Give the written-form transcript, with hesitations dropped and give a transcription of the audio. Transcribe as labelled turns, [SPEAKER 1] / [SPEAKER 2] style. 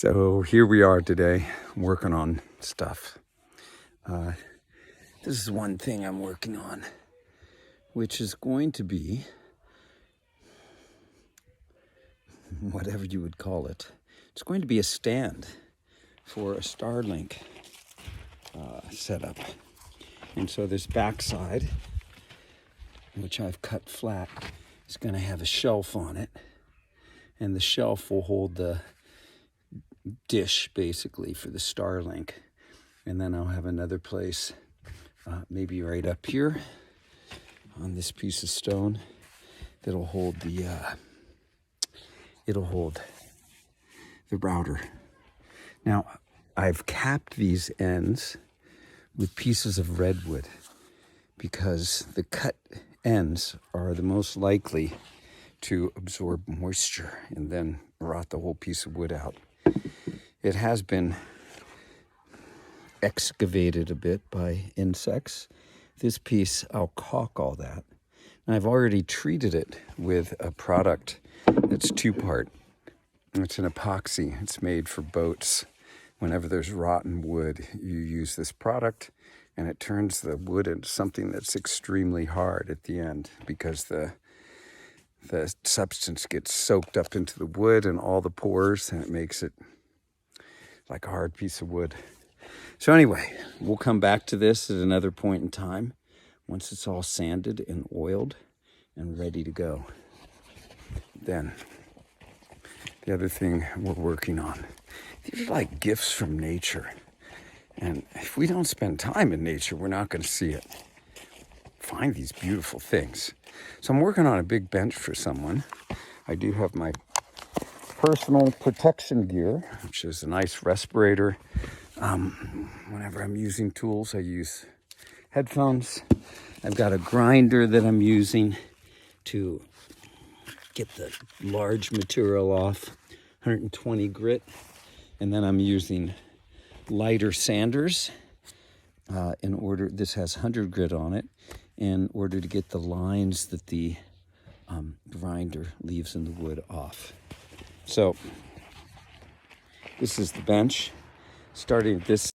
[SPEAKER 1] So here we are today working on stuff. This is one thing I'm working on, which is going to be whatever you would call it. It's going to be a stand for a Starlink setup. And so this backside, which I've cut flat, is going to have a shelf on it. And the shelf will hold the dish basically for the Starlink. And then I'll have another place, maybe right up here on this piece of stone, that'll hold the router. Now, I've capped these ends with pieces of redwood because the cut ends are the most likely to absorb moisture and then rot the whole piece of wood out. It has been excavated a bit by insects. This piece, I'll caulk all that. And I've already treated it with a product that's two-part. It's an epoxy. It's made for boats. Whenever there's rotten wood, you use this product and it turns the wood into something that's extremely hard at the end because the substance gets soaked up into the wood and all the pores, and it makes it like a hard piece of wood. So anyway, we'll come back to this at another point in time once it's all sanded and oiled and ready to go. Then the other thing we're working on, these are like gifts from nature. And if we don't spend time in nature, we're not going to see it. Find these beautiful things. So I'm working on a big bench for someone. I do have my personal protection gear, which is a nice respirator. Whenever I'm using tools, I use headphones. I've got a grinder that I'm using to get the large material off, 120 grit. And then I'm using lighter sanders this has 100 grit on it, in order to get the lines that the grinder leaves in the wood off. So this is the bench. Starting at this